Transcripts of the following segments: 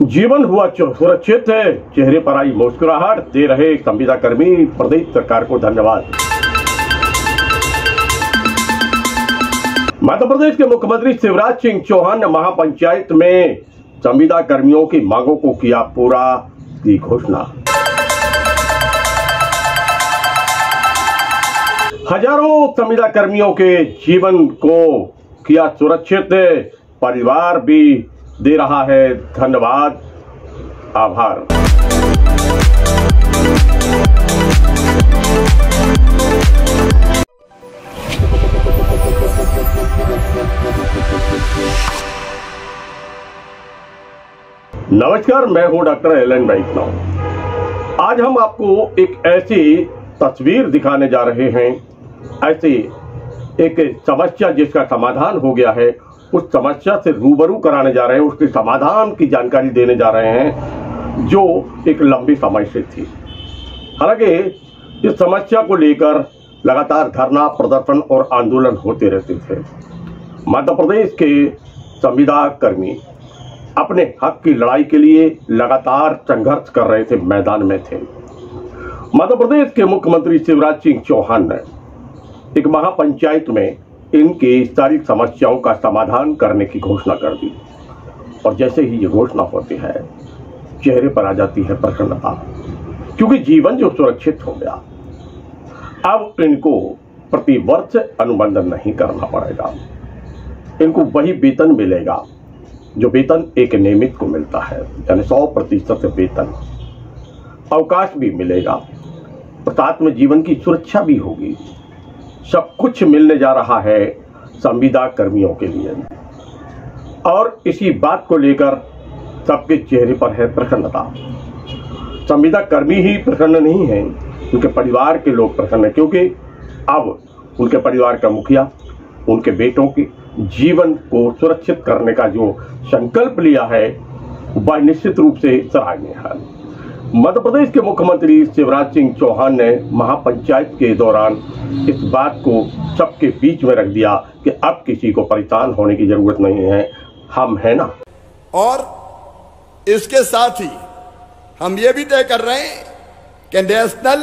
जीवन हुआ सुरक्षित है, चेहरे पर आई मुस्कुराहट, दे रहे संविदा कर्मी प्रदेश सरकार को धन्यवाद। मध्य प्रदेश के मुख्यमंत्री शिवराज सिंह चौहान ने महापंचायत में संविदा कर्मियों की मांगों को किया पूरा की घोषणा। हजारों संविदा कर्मियों के जीवन को किया सुरक्षित, परिवार भी दे रहा है धन्यवाद, आभार। नमस्कार, मैं हूं डॉक्टर एलन वैष्णव। आज हम आपको एक ऐसी तस्वीर दिखाने जा रहे हैं, ऐसी एक समस्या जिसका समाधान हो गया है, उस समस्या से रूबरू कराने जा रहे हैं, उसके समाधान की जानकारी देने जा रहे हैं जो एक लंबी समय से थी। हालांकि इस समस्या को लेकर लगातार धरना, प्रदर्शन और आंदोलन होते रहते थे। मध्य प्रदेश के संविदा कर्मी अपने हक की लड़ाई के लिए लगातार संघर्ष कर रहे थे, मैदान में थे। मध्य प्रदेश के मुख्यमंत्री शिवराज सिंह चौहान ने एक महापंचायत में इनकी सारी समस्याओं का समाधान करने की घोषणा कर दी और जैसे ही ये घोषणा होती है, चेहरे पर आ जाती है प्रसन्नता, क्योंकि जीवन जो सुरक्षित हो गया। अब इनको प्रति वर्ष अनुबंधन नहीं करना पड़ेगा, इनको वही वेतन मिलेगा जो वेतन एक नियमित को मिलता है, यानी 100% वेतन। अवकाश भी मिलेगा, साथ में जीवन की सुरक्षा भी होगी। सब कुछ मिलने जा रहा है संविदा कर्मियों के लिए और इसी बात को लेकर सबके चेहरे पर है प्रसन्नता। संविदा कर्मी ही प्रसन्न नहीं है, उनके परिवार के लोग प्रसन्न है, क्योंकि अब उनके परिवार का मुखिया उनके बेटों के जीवन को सुरक्षित करने का जो संकल्प लिया है वह निश्चित रूप से सराहनीय है। मध्य प्रदेश के मुख्यमंत्री शिवराज सिंह चौहान ने महापंचायत के दौरान इस बात को सबके बीच में रख दिया कि अब किसी को परेशान होने की जरूरत नहीं है, हम हैं ना। और इसके साथ ही हम ये भी तय कर रहे हैं कि नेशनल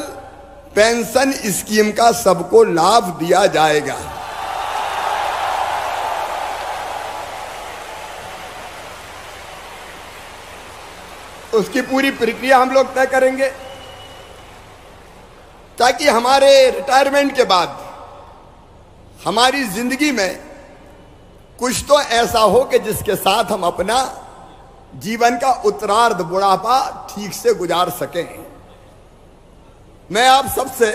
पेंशन स्कीम का सबको लाभ दिया जाएगा। उसकी पूरी प्रक्रिया हम लोग तय करेंगे ताकि हमारे रिटायरमेंट के बाद हमारी जिंदगी में कुछ तो ऐसा हो कि जिसके साथ हम अपना जीवन का उत्तरार्ध बुढ़ापा ठीक से गुजार सकें। मैं आप सबसे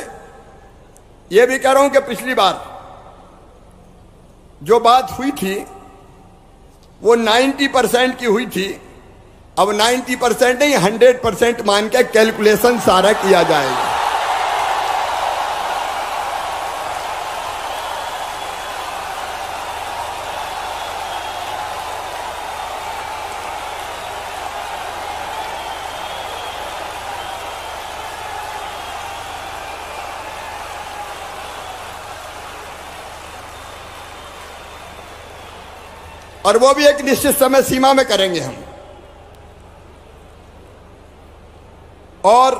यह भी कह रहा हूं कि पिछली बार जो बात हुई थी वो 90% की हुई थी, अब 90% नहीं 100% मान के कैलकुलेशन सारा किया जाएगा। और वो भी एक निश्चित समय सीमा में करेंगे हम। और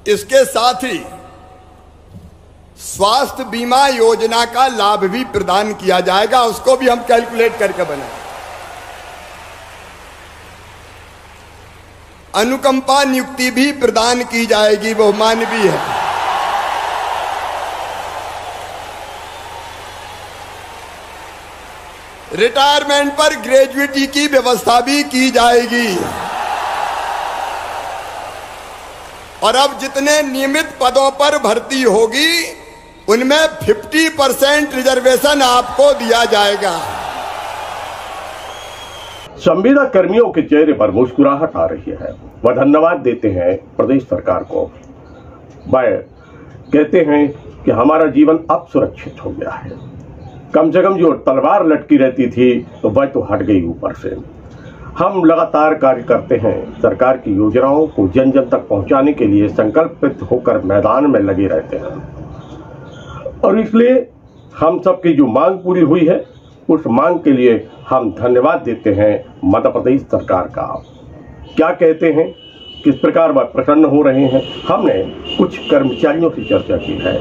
इसके साथ ही स्वास्थ्य बीमा योजना का लाभ भी प्रदान किया जाएगा, उसको भी हम कैलकुलेट करके बनाएंगे। अनुकंपा नियुक्ति भी प्रदान की जाएगी, वो मानवीय है। रिटायरमेंट पर ग्रेजुएटी की व्यवस्था भी की जाएगी। और अब जितने नियमित पदों पर भर्ती होगी उनमें 50% रिजर्वेशन आपको दिया जाएगा। संविदा कर्मियों के चेहरे पर मुस्कुराहट आ रही है, वह धन्यवाद देते हैं प्रदेश सरकार को। वह कहते हैं कि हमारा जीवन अब सुरक्षित हो गया है, कम से कम जो तलवार लटकी रहती थी तो वह तो हट गई ऊपर से। हम लगातार कार्य करते हैं, सरकार की योजनाओं को जन जन तक पहुंचाने के लिए संकल्पित होकर मैदान में लगे रहते हैं और इसलिए हम सबकी जो मांग पूरी हुई है उस मांग के लिए हम धन्यवाद देते हैं मध्य प्रदेश सरकार का। क्या कहते हैं, किस प्रकार वह प्रसन्न हो रहे हैं, हमने कुछ कर्मचारियों से चर्चा की है।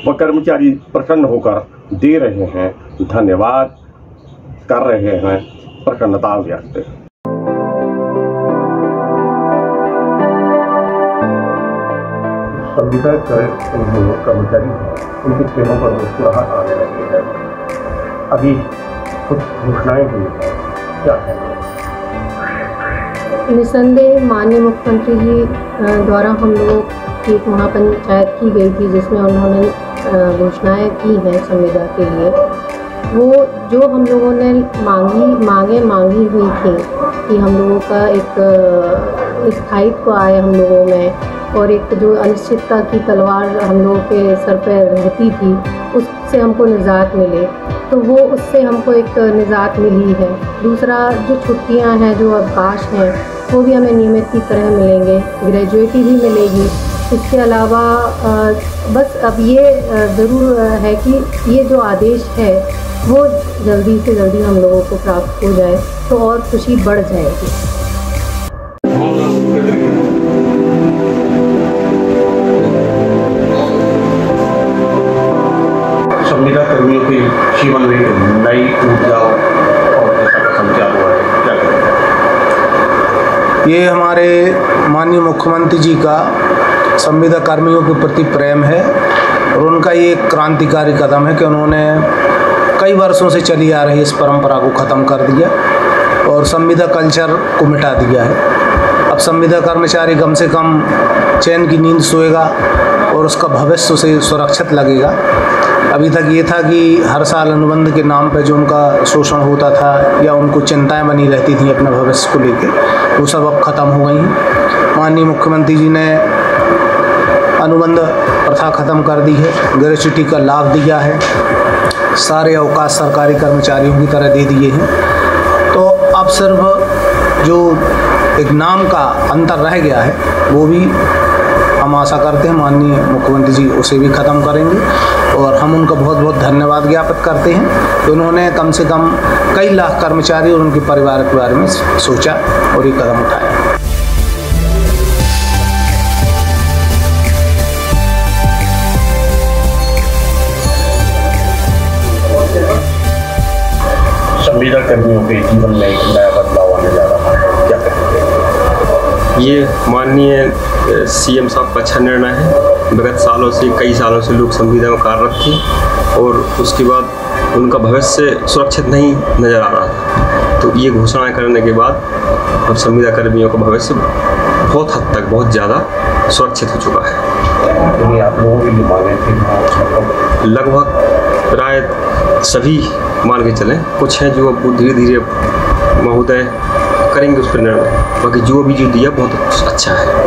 वह कर्मचारी प्रसन्न होकर दे रहे हैं, धन्यवाद कर रहे हैं, प्रसन्नता व्यक्त। संविदा कर्मचारी उनके चेहरों पर मुस्कुराहट आने लगी है। अभी कुछ घोषणाएं हुई हैं, क्या है? निसंदेह माननीय मुख्यमंत्री जी द्वारा हम लोगों की एक महापंचायत की गई थी, जिसमें उन्होंने घोषणाएं की हैं संविदा के लिए। वो जो हम लोगों ने मांगी हुई थी कि हम लोगों का एक स्थायित्व आए हम लोगों में, और एक जो अनिश्चितता की तलवार हम लोगों के सर पर रहती थी उससे हमको निजात मिले, तो वो उससे हमको एक निजात मिली है। दूसरा, जो छुट्टियां हैं, जो अवकाश हैं, वो भी हमें नियमित की तरह मिलेंगे, ग्रेजुएटी भी मिलेगी। इसके अलावा बस अब ये ज़रूर है कि ये जो आदेश है वो जल्दी से जल्दी हम लोगों को प्राप्त हो जाए तो और खुशी बढ़ जाएगी। संविदा कर्मियों के जीवन में नई ऊर्जा और ऐसा का संचार हुआ है, क्या करेंगे? ये हमारे माननीय मुख्यमंत्री जी का संविदा कर्मियों के प्रति प्रेम है और उनका ये क्रांतिकारी कदम है कि उन्होंने कई वर्षों से चली आ रही इस परंपरा को ख़त्म कर दिया और संविदा कल्चर को मिटा दिया है। अब संविदा कर्मचारी कम से कम चैन की नींद सोएगा और उसका भविष्य उसे सुरक्षित लगेगा। अभी तक ये था कि हर साल अनुबंध के नाम पे जो उनका शोषण होता था या उनको चिंताएं बनी रहती थी अपने भविष्य को लेकर, वो सब अब ख़त्म हो गई हैं। माननीय मुख्यमंत्री जी ने अनुबंध प्रथा ख़त्म कर दी है, ग्रेच्युटी का लाभ दिया है, सारे अवकाश सरकारी कर्मचारियों की तरह दे दिए हैं। तो अब सिर्फ जो एक नाम का अंतर रह गया है वो भी हम आशा करते हैं माननीय मुख्यमंत्री जी उसे भी ख़त्म करेंगे और हम उनका बहुत बहुत धन्यवाद ज्ञापित करते हैं कि उन्होंने कम से कम कई लाख कर्मचारी और उनके परिवार के बारे में सोचा और ये कदम उठाया। संविदा कर्मियों के जीवन में एक नया बदलाव आने जा रहा है, क्या कहेंगे? ये माननीय सीएम साहब का अच्छा निर्णय है। विगत सालों से, कई सालों से लोग संविदा में कार्यरत थे और उसके बाद उनका भविष्य सुरक्षित नहीं नज़र आ रहा था। तो ये घोषणाएं करने के बाद अब संविदा कर्मियों का भविष्य बहुत हद तक, बहुत ज़्यादा सुरक्षित हो चुका है। आप लोगों की मांगे थी लगभग प्राय सभी मान के चलें, कुछ हैं जो अब धीरे धीरे महोदय करेंगे उस पर निर्णय, बाकी जो भी जो दिया बहुत अच्छा है।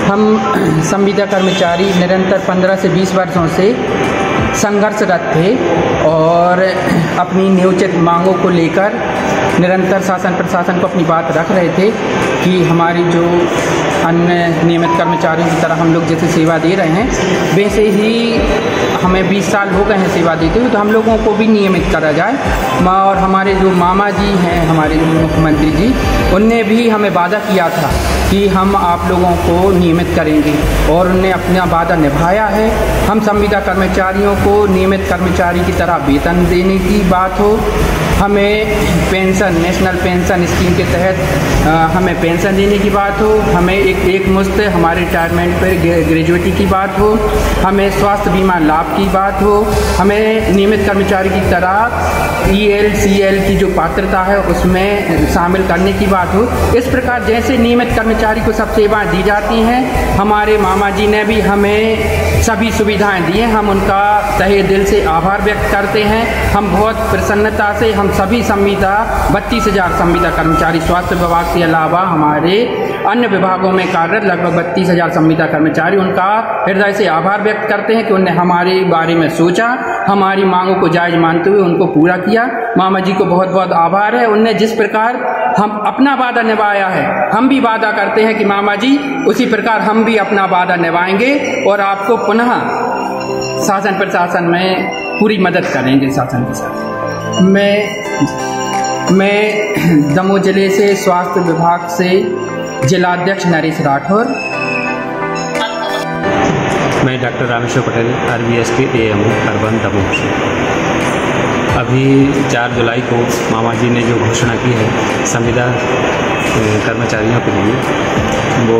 हम संविदा कर्मचारी निरंतर 15 से 20 वर्षों से संघर्षरत थे और अपनी नियोजित मांगों को लेकर निरंतर शासन प्रशासन को अपनी बात रख रहे थे कि हमारी जो अन्य नियमित कर्मचारियों की तरह हम लोग जैसे सेवा दे रहे हैं वैसे ही हमें 20 साल हो गए हैं सेवा देते हुए, तो हम लोगों को भी नियमित करा जाए। और हमारे जो मामा जी हैं, हमारे मुख्यमंत्री जी, उनने भी हमें वादा किया था कि हम आप लोगों को नियमित करेंगे और उन्होंने अपना वादा निभाया है। हम संविदा कर्मचारियों को नियमित कर्मचारी की तरह वेतन देने की बात हो, हमें पेंशन, नेशनल पेंशन स्कीम के तहत हमें पेंशन देने की बात हो, हमें एक मुश्त हमारे रिटायरमेंट पर ग्रेजुएटी की बात हो, हमें स्वास्थ्य बीमा लाभ की बात हो, हमें नियमित कर्मचारी की तरह ELCL की जो पात्रता है उसमें शामिल करने की बात हो। इस प्रकार जैसे नियमित कर्मचारी को सब सेवाएं दी जाती हैं, हमारे मामा जी ने भी हमें सभी सुविधाएं दी हैं। हम उनका तहे दिल से आभार व्यक्त करते हैं। हम बहुत प्रसन्नता से हम सभी संविदा 32,000 संविदा कर्मचारी, स्वास्थ्य विभाग के अलावा हमारे अन्य विभागों में कार्यरत लगभग 32,000 संविदा कर्मचारी, उनका हृदय से आभार व्यक्त करते हैं कि उन्होंने हमारे बारे में सोचा, हमारी मांगों को जायज मानते हुए उनको पूरा किया। मामा जी को बहुत बहुत आभार है। उनने जिस प्रकार हम अपना वादा निभाया है, हम भी वादा करते हैं कि मामा जी उसी प्रकार हम भी अपना वादा निभाएंगे और आपको पुनः शासन प्रशासन में पूरी मदद करेंगे शासन के साथ। मैं दमोह जिले से स्वास्थ्य विभाग से जिलाध्यक्ष नरेश राठौर। मैं डॉक्टर रामेश्वर पटेल RBS के AMO अर्बन दमोह से। अभी 4 जुलाई को मामा जी ने जो घोषणा की है संविदा कर्मचारियों के लिए, वो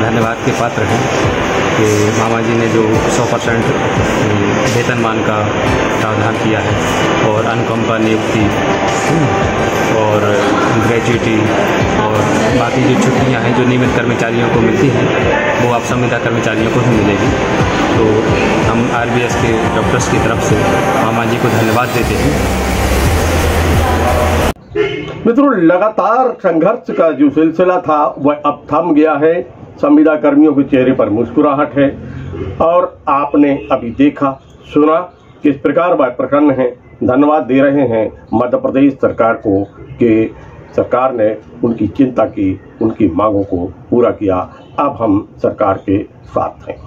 धन्यवाद के पात्र हैं कि मामा जी ने जो 100% वेतनमान का प्रावधान किया है और अनुकंपा नियुक्ति और ग्रेजुएटी और बाकी जो छुट्टियां हैं जो नियमित कर्मचारियों को मिलती हैं वो अब संविदा कर्मचारियों को भी मिलेगी। तो हम RBS के डॉक्टर्स की तरफ से मामा जी को धन्यवाद देते हैं। मित्रों, लगातार संघर्ष का जो सिलसिला था वह अब थम गया है। संविदा कर्मियों के चेहरे पर मुस्कुराहट है और आपने अभी देखा सुना किस प्रकार वह प्रसन्न है, धन्यवाद दे रहे हैं मध्य प्रदेश सरकार को कि सरकार ने उनकी चिंता की, उनकी मांगों को पूरा किया। अब हम सरकार के साथ हैं।